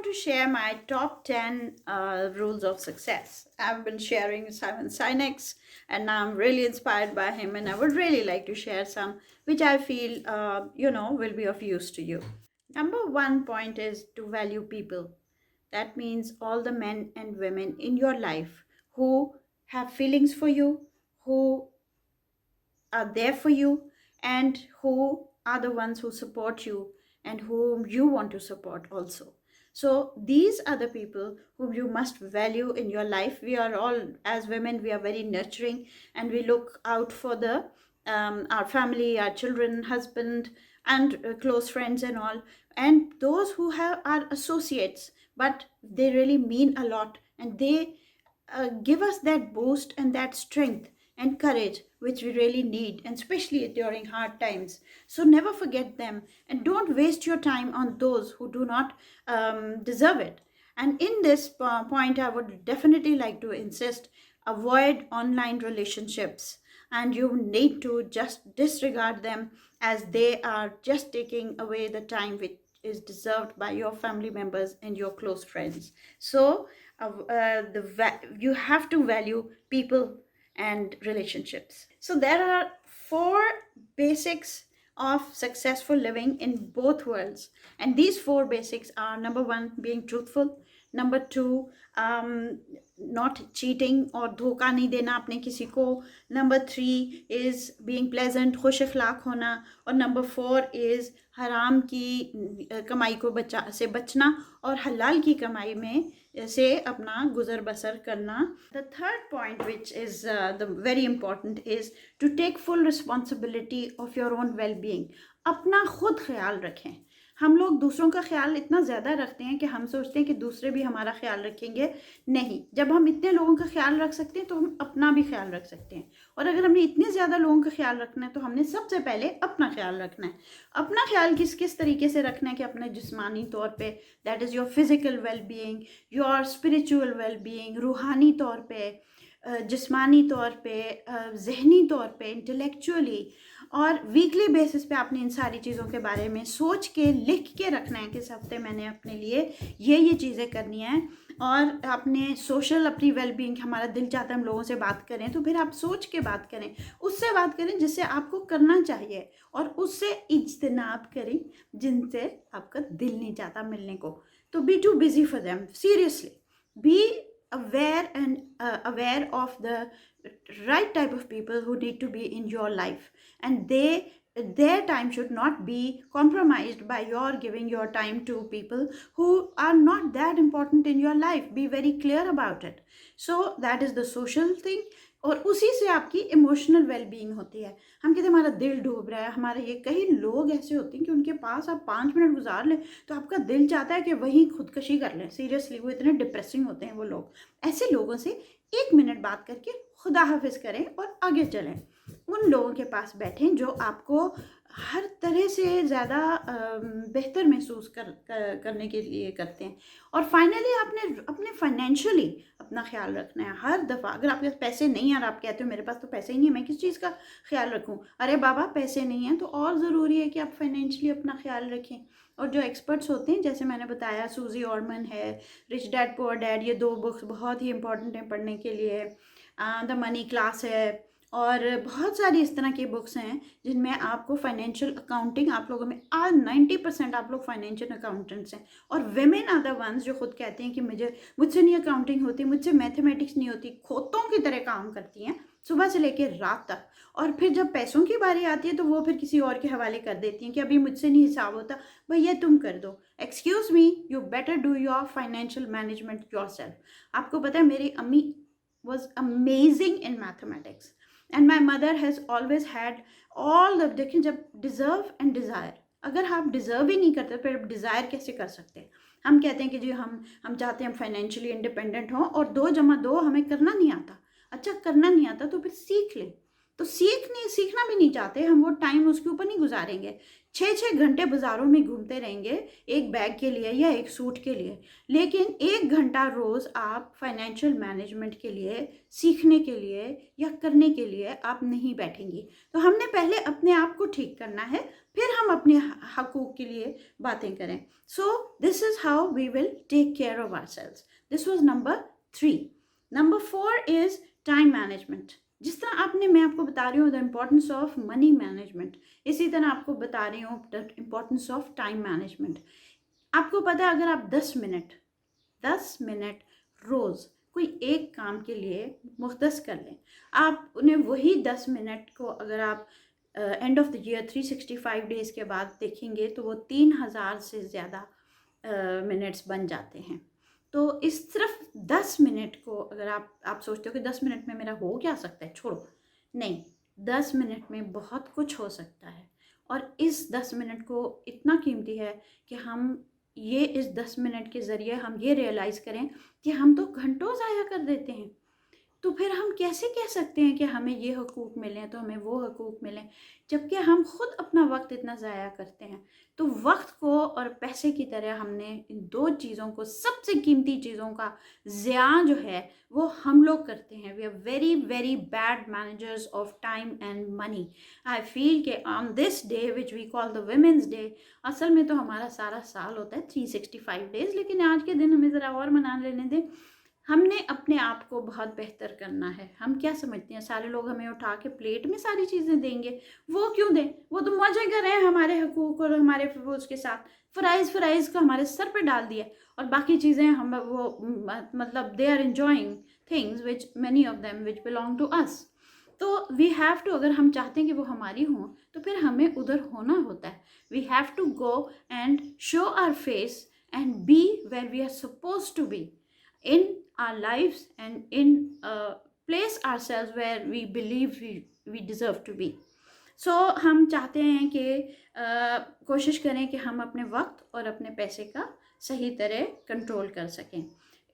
want to share my top 10 rules of success. I've been sharing Simon Sinek's, and I'm really inspired by him, and I would really like to share some which I feel, will be of use to you. Number one point is to value people. That means all the men and women in your life who have feelings for you, who are there for you, and who are the ones who support you and whom you want to support also. So these are the people whom you must value in your life. We are all, as women, we are very nurturing, and we look out for the our family, our children, husband, and close friends and all. And those who have are associates, but they really mean a lot, and they give us that boost and that strength and courage which we really need, and especially during hard times. So never forget them, and don't waste your time on those who do not deserve it. And in this point, I would definitely like to insist, avoid online relationships, and you need to just disregard them, as they are just taking away the time which is deserved by your family members and your close friends. So you have to value people and relationships. So there are four basics of successful living in both worlds, and these four basics are: number one, being truthful; number two, not cheating और धोखा नहीं देना अपने किसी को; number three is being pleasant, खुश अखलाक होना; और number four is हराम की कमाई को बचना और हलाल की कमाई में से अपना गुजर बसर करना. The third point, which is the very important, is to take full responsibility of your own well-being. अपना खुद ख्याल रखें. हम लोग दूसरों का ख्याल इतना ज़्यादा रखते हैं कि हम सोचते हैं कि दूसरे भी हमारा ख्याल रखेंगे. नहीं, जब हम इतने लोगों का ख्याल रख सकते हैं तो हम अपना भी ख्याल रख सकते हैं. और अगर हमने इतने ज़्यादा लोगों का ख्याल रखना है तो हमने सबसे पहले अपना ख्याल रखना है. अपना ख्याल किस किस तरीके से रखना है कि अपने जिस्मानी तौर पे, that is your physical well-being, your spiritual well-being, रूहानी तौर पे, जिस्मानी तौर पे, जहनी तौर पे, इंटेलेक्चुअली, और वीकली बेसिस पे आपने इन सारी चीज़ों के बारे में सोच के लिख के रखना है कि इस हफ्ते मैंने अपने लिए ये चीज़ें करनी हैं. और आपने सोशल, अपनी वेलबींग, हमारा दिल चाहता है हम लोगों से बात करें, तो फिर आप सोच के बात करें, उससे बात करें जिससे आपको करना चाहिए, और उससे इज्तनाब करें जिनसे आपका दिल नहीं चाहता मिलने को. तो be too busy for them, seriously be aware of the right type of people who need to be in your life, and their time should not be compromised by your giving your time to people who are not that important in your life. Be very clear about it. So that is the social thing. और उसी से आपकी emotional wellbeing होती है. हम कहते हैं हमारा दिल डूब रहा है, हमारा ये, कई लोग ऐसे होते हैं कि उनके पास आप 5 मिनट गुजार लें तो आपका दिल चाहता है कि वहीं खुदकशी कर लें. सीरियसली, वो इतने डिप्रेसिंग होते हैं वो लोग. ऐसे लोगों से 1 मिनट बात करके खुदा हाफिज करें और आगे चलें. उन लोगों के पास बैठें जो आपको हर तरह से ज़्यादा बेहतर महसूस करने के लिए करते हैं. और फाइनली आपने अपने फाइनेंशियली अपना ख्याल रखना है. हर दफ़ा अगर आपके पास पैसे नहीं हैं और आप कहते हो मेरे पास तो पैसे ही नहीं है, मैं किस चीज़ का ख्याल रखूं? अरे बाबा, पैसे नहीं हैं तो और ज़रूरी है कि आप फाइनेंशियली अपना ख्याल रखें. और जो एक्सपर्ट्स होते हैं, जैसे मैंने बताया, सूजी ऑर्मन है, रिच डैड पुअर डैड, ये 2 बुक्स बहुत ही इंपॉर्टेंट हैं पढ़ने के लिए. द मनी क्लास है, और बहुत सारी इस तरह की बुक्स हैं जिनमें आपको फाइनेंशियल अकाउंटिंग, आप लोगों में आज 90% आप लोग फाइनेंशियल अकाउंटेंट्स हैं. और वेमेन आर द वंस जो खुद कहती हैं कि मुझसे नहीं अकाउंटिंग होती, मुझसे मैथमेटिक्स नहीं होती, खोतों की तरह काम करती हैं सुबह से लेकर रात तक. और फिर जब पैसों की बारी आती है तो वो फिर किसी और के हवाले कर देती हैं कि अभी मुझसे नहीं हिसाब होता, भैया तुम कर दो. Excuse me, you better do your financial management yourself. आपको पता है, मेरी अम्मी was amazing in mathematics, and my mother has always had all the, देखिए, जब डिज़र्व एंड डिज़ायर, अगर आप डिज़र्व ही नहीं करते फिर आप डिज़ायर कैसे कर सकते हैं? हम कहते हैं कि जी हम चाहते हैं हम फाइनेंशियली इंडिपेंडेंट हों, और 2 जमा 2 हमें करना नहीं आता. अच्छा, करना नहीं आता तो फिर सीख लें. तो सीखना भी नहीं चाहते हम, वो टाइम उसके ऊपर नहीं गुजारेंगे. 6-6 घंटे बाज़ारों में घूमते रहेंगे एक बैग के लिए या एक सूट के लिए, लेकिन 1 घंटा रोज़ आप फाइनेंशियल मैनेजमेंट के लिए, सीखने के लिए या करने के लिए आप नहीं बैठेंगी. तो हमने पहले अपने आप को ठीक करना है, फिर हम अपने हकूक़ के लिए बातें करें. So this is how we will take care of our selves. This was number 3. Number 4 is time management. जिस तरह मैं आपको बता रही हूँ the importance of money management, इसी तरह आपको बता रही हूँ the importance of time management. आपको पता है, अगर आप 10 मिनट रोज़ कोई एक काम के लिए मुख्तस कर लें, आप उन्हें वही 10 मिनट को अगर आप end of the year 365 days के बाद देखेंगे तो वो 3000 से ज़्यादा मिनट्स बन जाते हैं. तो इस सिर्फ 10 मिनट को अगर आप सोचते हो कि 10 मिनट में मेरा हो क्या सकता है, छोड़ो, नहीं, 10 मिनट में बहुत कुछ हो सकता है. और इस 10 मिनट को इतना कीमती है कि हम ये इस 10 मिनट के ज़रिए हम ये रियलाइज़ करें कि हम तो घंटों ज़ाया कर देते हैं. तो फिर हम कैसे कह सकते हैं कि हमें ये हकूक़ मिलें तो हमें वो हकूक़ मिलें, जबकि हम खुद अपना वक्त इतना ज़ाया करते हैं. तो वक्त को और पैसे की तरह हमने इन दो चीज़ों को, सबसे कीमती चीज़ों का ज़िया जो है वो हम लोग करते हैं. We are very very bad managers of time and money. I feel कि on this day which we call the women's day, असल में तो हमारा सारा साल होता है 365 डेज़, लेकिन आज के दिन हमें ज़रा और मना लेने दें. हमने अपने आप को बहुत बेहतर करना है. हम क्या समझते हैं, सारे लोग हमें उठा के प्लेट में सारी चीज़ें देंगे. वो क्यों दें, वो तो मजे कर रहे हैं हमारे हकूक़ और हमारे फरूज के साथ. फ़राइज़ को हमारे सर पे डाल दिया और बाकी चीज़ें हम वो मतलब they are enjoying things which many of them which belong to us. तो वी हैव टू, अगर हम चाहते हैं कि वो हमारी हों तो फिर हमें उधर होना होता है. We have to go and show our face and be where we are suppose to be in our lives and in place ourselves where we believe we deserve to be. So हम चाहते हैं कि कोशिश करें कि हम अपने वक्त और अपने पैसे का सही तरह कंट्रोल कर सकें.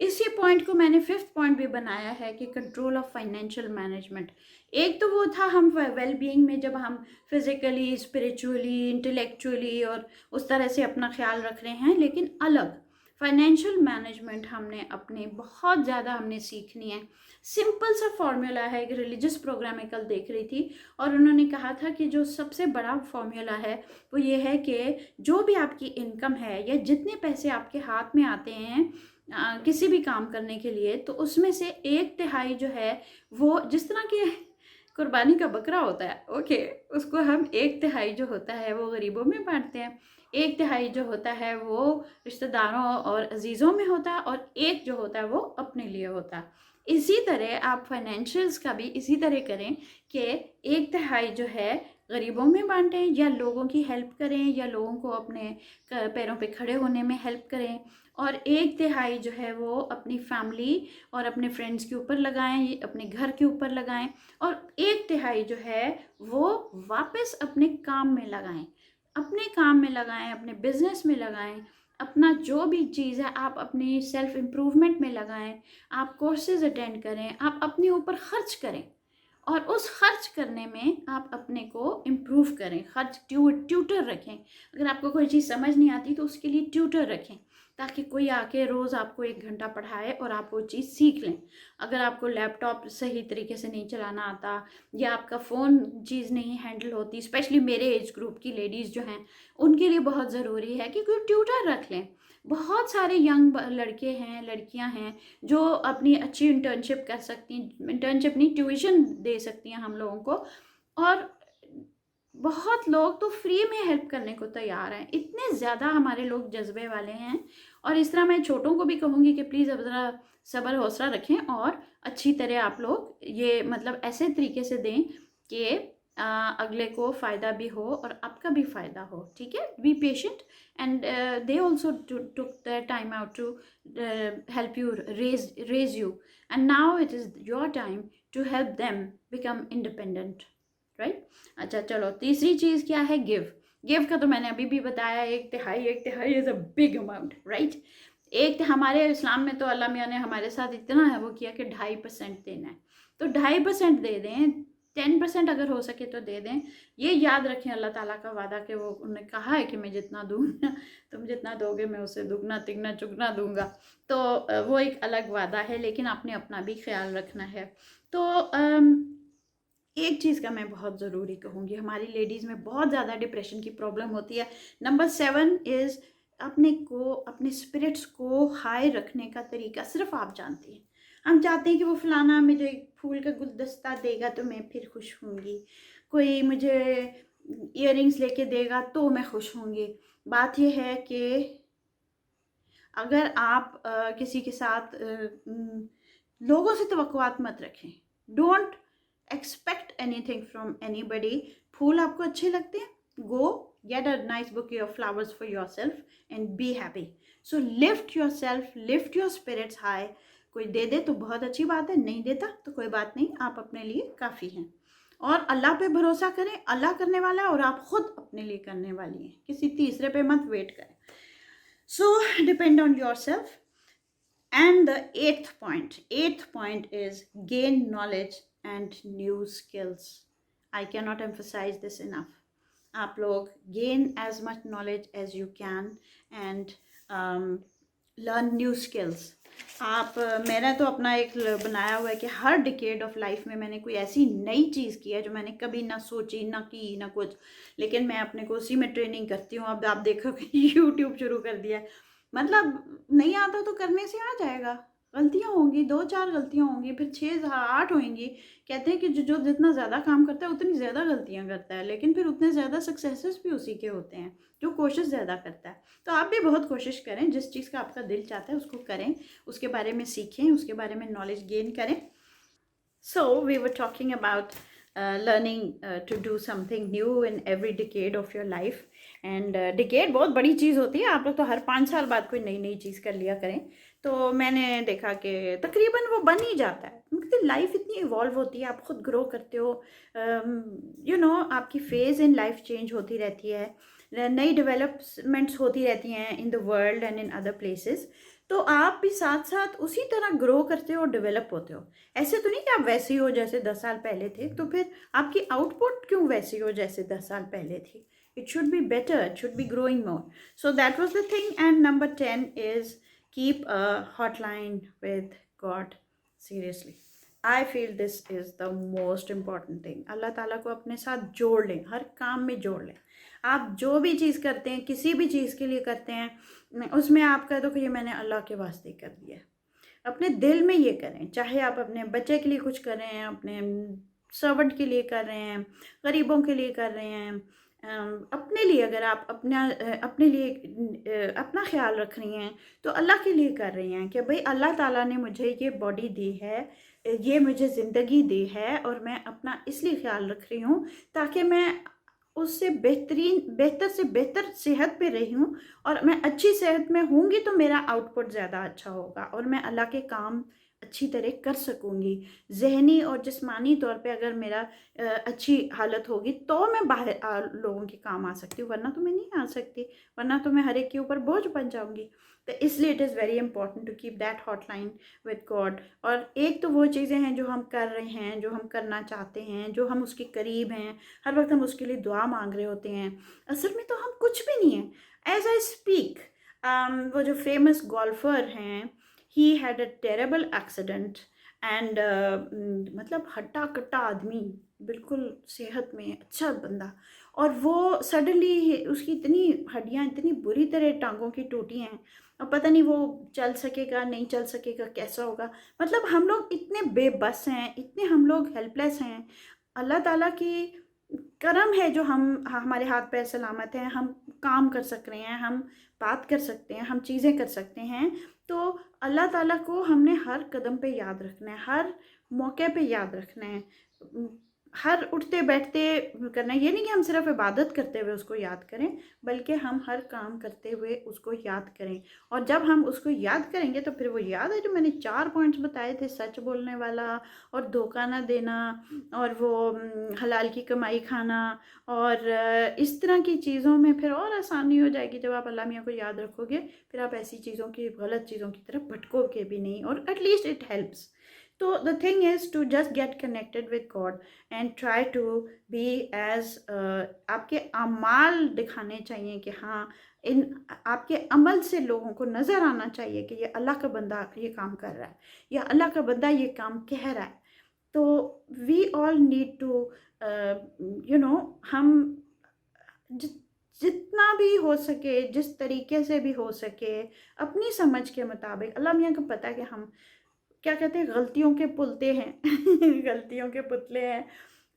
इसी पॉइंट को मैंने 5th पॉइंट भी बनाया है कि कंट्रोल ऑफ फाइनेंशियल मैनेजमेंट. एक तो वो था हम वेल बीइंग में जब हम फिज़िकली, स्पिरिचुअली, इंटेलेक्चुअली और उस तरह से अपना ख्याल रख रहे हैं, लेकिन अलग फाइनेंशियल मैनेजमेंट हमने अपने बहुत ज़्यादा हमने सीखनी है. सिंपल सा फॉर्मूला है. एक रिलीजियस प्रोग्राम में कल देख रही थी और उन्होंने कहा था कि जो सबसे बड़ा फॉर्मूला है वो ये है कि जो भी आपकी इनकम है या जितने पैसे आपके हाथ में आते हैं किसी भी काम करने के लिए, तो उसमें से 1/3 जो है वो जिस तरह की कुर्बानी का बकरा होता है, ओके, उसको हम 1/3 जो होता है वो गरीबों में बांटते हैं. 1/3 जो होता है वो रिश्तेदारों और अजीज़ों में होता है और एक जो होता है वो अपने लिए होता है. इसी तरह आप फाइनेंशियल्स का भी इसी तरह करें कि 1/3 जो है गरीबों में बांटें या लोगों की हेल्प करें या लोगों को अपने पैरों पे खड़े होने में हेल्प करें, और 1/3 जो है वो अपनी फैमिली और अपने फ्रेंड्स के ऊपर लगाएं, अपने घर के ऊपर लगाएं, और 1/3 जो है वो वापस अपने काम में लगाएं. अपने काम में लगाएं, अपने बिजनेस में लगाएं, अपना जो भी चीज़ है आप अपनी सेल्फ इम्प्रूवमेंट में लगाएं, आप कोर्सेज अटेंड करें, आप अपने ऊपर खर्च करें और उस खर्च करने में आप अपने को इम्प्रूव करें. खर्च ट्यूटर रखें. अगर आपको कोई चीज़ समझ नहीं आती तो उसके लिए ट्यूटर रखें ताकि कोई आके रोज़ आपको 1 घंटा पढ़ाए और आप वो चीज़ सीख लें. अगर आपको लैपटॉप सही तरीके से नहीं चलाना आता या आपका फ़ोन चीज़ नहीं हैंडल होती, स्पेशली मेरे एज ग्रुप की लेडीज़ जो हैं उनके लिए बहुत ज़रूरी है कि कोई ट्यूटर रख लें. बहुत सारे यंग लड़के हैं, लड़कियां हैं जो अपनी अच्छी इंटर्नशिप कर सकती हैं, इंटर्नशिप नहीं, ट्यूशन दे सकती हैं हम लोगों को. और बहुत लोग तो फ्री में हेल्प करने को तैयार हैं. इतने ज़्यादा हमारे लोग जज्बे वाले हैं. और इस तरह मैं छोटों को भी कहूँगी कि प्लीज़ अब ज़रा सब्र हौसला रखें और अच्छी तरह आप लोग ये मतलब ऐसे तरीके से दें कि अगले को फ़ायदा भी हो और आपका भी फ़ायदा हो. ठीक है, be patient and they also took the time out to help you raise you, and now it is your time to help them become independent. Right. अच्छा चलो, तीसरी चीज़ क्या है, गिव का तो मैंने अभी भी बताया. 1/3 is a big amount. Right. हमारे इस्लाम में तो अल्लाह मियाँ ने हमारे साथ इतना है वो किया कि 2.5% देना है, तो 2.5% दे दें. 10% अगर हो सके तो दे दें. ये याद रखें अल्लाह ताला का वादा कि वो उन्होंने कहा है कि मैं जितना दूँगा तुम जितना दोगे मैं उसे दुगना तिगना चुगना दूंगा. तो वो एक अलग वादा है, लेकिन आपने अपना भी ख्याल रखना है. तो एक चीज़ का मैं बहुत ज़रूरी कहूँगी, हमारी लेडीज़ में बहुत ज़्यादा डिप्रेशन की प्रॉब्लम होती है। नंबर 7 इज़ अपने को, अपने स्पिरिट्स को हाई रखने का तरीका सिर्फ आप जानती हैं। हम चाहते हैं कि वो फलाना मुझे फूल का गुलदस्ता देगा तो मैं फिर खुश होंगी, कोई मुझे इयररिंग्स लेके देगा तो मैं खुश होंगी। बात ये है कि अगर आप किसी के साथ लोगों से तवक्कुआत मत रखें। Don't expect anything from anybody. फूल आपको अच्छे लगते हैं, go get a nice bouquet of flowers for your self and be happy. So lift your self, lift your spirits high. कोई दे दे तो बहुत अच्छी बात है, नहीं देता तो कोई बात नहीं, आप अपने लिए काफ़ी हैं। और अल्लाह पे भरोसा करें, अल्लाह करने वाला है और आप खुद अपने लिए करने वाली हैं, किसी तीसरे पे मत वेट करें। So depend on yourself. And the eighth point is gain knowledge and new skills. I cannot emphasize this enough. आप लोग gain as much knowledge as you can and learn new skills. आप मैंने तो अपना एक बनाया हुआ है कि हर डिकेड ऑफ लाइफ में मैंने कोई ऐसी नई चीज़ की है जो मैंने कभी ना सोची, ना की, ना कुछ, लेकिन मैं अपने को उसी में ट्रेनिंग करती हूँ। अब आप देखो कि यूट्यूब शुरू कर दिया है, मतलब नहीं आता तो करने से आ जाएगा। गलतियाँ होंगी, 2-4 गलतियाँ होंगी, फिर 6-8 होंगी। कहते हैं कि जो जो जितना ज़्यादा काम करता है उतनी ज़्यादा गलतियाँ करता है, लेकिन फिर उतने ज़्यादा सक्सेसेस भी उसी के होते हैं जो कोशिश ज़्यादा करता है। तो आप भी बहुत कोशिश करें, जिस चीज़ का आपका दिल चाहता है उसको करें, उसके बारे में सीखें, उसके बारे में नॉलेज गेन करें। So we were talking about learning to do something new in every decade of your life. And decade बहुत बड़ी चीज़ होती है, आप लोग तो हर 5 साल बाद कोई नई नई चीज़ कर लिया करें। तो मैंने देखा कि तकरीबन वो बन ही जाता है, क्योंकि लाइफ इतनी इवॉल्व होती है, आप खुद ग्रो करते हो, आपकी फेज़ इन लाइफ चेंज होती रहती है, नई डेवलपमेंट्स होती रहती हैं in the world and in other places. तो आप भी साथ साथ उसी तरह ग्रो करते हो और डेवलप होते हो। ऐसे तो नहीं कि आप वैसे ही हो जैसे 10 साल पहले थे, तो फिर आपकी आउटपुट क्यों वैसी हो जैसे 10 साल पहले थी? It should be better, it should be growing more. So that was the thing. And number 10 is keep a hotline with God. Seriously I feel this is the most important thing. Allah Taala को अपने साथ जोड़ लें, हर काम में जोड़ लें। आप जो भी चीज़ करते हैं, किसी भी चीज़ के लिए करते हैं, उसमें आप कह दो कि ये मैंने अल्लाह के वास्ते कर दिया है। अपने दिल में ये करें, चाहे आप अपने बच्चे के लिए कुछ कर रहे हैं, अपने सर्वेंट के लिए कर रहे हैं, गरीबों के लिए कर रहे हैं, अपने लिए अगर आप अपने लिए अपना ख्याल रख रही हैं तो अल्लाह के लिए कर रही हैं कि भाई अल्लाह ताला ने मुझे ये बॉडी दी है, ये मुझे ज़िंदगी दी है और मैं अपना इसलिए ख्याल रख रही हूँ ताकि मैं उससे बेहतर से बेहतर सेहत पे रही हूँ, और मैं अच्छी सेहत में होंगी तो मेरा आउटपुट ज़्यादा अच्छा होगा और मैं अल्लाह के काम अच्छी तरह कर सकूँगी। ज़हनी और जिस्मानी तौर पे अगर मेरा अच्छी हालत होगी तो मैं बाहर लोगों के काम आ सकती हूँ, वरना तो मैं नहीं आ सकती, वरना तो मैं हर एक के ऊपर बोझ बन जाऊँगी। तो इसलिए it is very important to keep that hotline with God. और एक तो वो चीज़ें हैं जो हम कर रहे हैं, जो हम करना चाहते हैं, जो हम उसके करीब हैं, हर वक्त हम उसके लिए दुआ मांग रहे होते हैं, असल में तो हम कुछ भी नहीं हैं। एज आई स्पीक, वो जो फेमस गोल्फर हैं, he had a terrible accident and मतलब हट्टा कट्टा आदमी, बिल्कुल सेहत में अच्छा बंदा, और वो सडनली उसकी इतनी हड्डियाँ इतनी बुरी तरह टांगों की टूटी हैं, अब पता नहीं वो चल सकेगा नहीं चल सकेगा, कैसा होगा। मतलब हम लोग इतने बेबस हैं, इतने हम लोग हेल्पलेस हैं। अल्लाह ताला की करम है जो हम हमारे हाथ पैर सलामत हैं, हम काम कर सक रहे हैं, हम बात कर सकते हैं, हम चीज़ें कर सकते हैं। तो अल्लाह ताला को हमने हर कदम पे याद रखना है, हर मौके पे याद रखना है, हर उठते बैठते करना है। ये नहीं कि हम सिर्फ इबादत करते हुए उसको याद करें, बल्कि हम हर काम करते हुए उसको याद करें। और जब हम उसको याद करेंगे तो फिर वो याद है जो मैंने 4 पॉइंट्स बताए थे, सच बोलने वाला और धोखा ना देना और वो हलाल की कमाई खाना, और इस तरह की चीज़ों में फिर और आसानी हो जाएगी। जब आप अल्लाह मियाँ को याद रखोगे फिर आप ऐसी चीज़ों की, गलत चीज़ों की तरफ भटकोगे भी नहीं, और एटलीस्ट इट हेल्प्स। तो the thing is to just get connected with God and try to be as, आपके अमाल दिखाने चाहिए कि हाँ, इन आपके अमल से लोगों को नज़र आना चाहिए कि ये अल्लाह का बंदा ये काम कर रहा है, या अल्लाह का बंदा ये काम कह रहा है। तो वी ऑल नीड टू हम जि, जितना भी हो सके, जिस तरीके से भी हो सके, अपनी समझ के मुताबिक, अल्लाह मियाँ को पता है कि हम क्या कहते हैं, गलतियों के पुलते हैं गलतियों के पुतले हैं,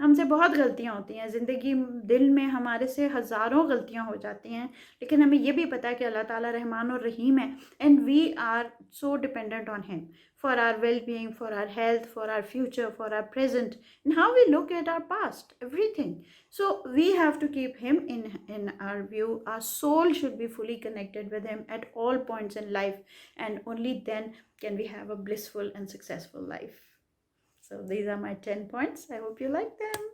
हमसे बहुत गलतियाँ होती हैं ज़िंदगी दिल में, हमारे से हज़ारों गलतियाँ हो जाती हैं, लेकिन हमें ये भी पता है कि अल्लाह ताला रहमान और रहीम है, and we are so dependent on him for our well being, for our health, for our future, for our present, and how we look at our past, everything. So we have to keep him in our view. Our soul should be fully connected with him at all points in life, and only then can we have a blissful and successful life. So these are my 10 points. I hope you like them.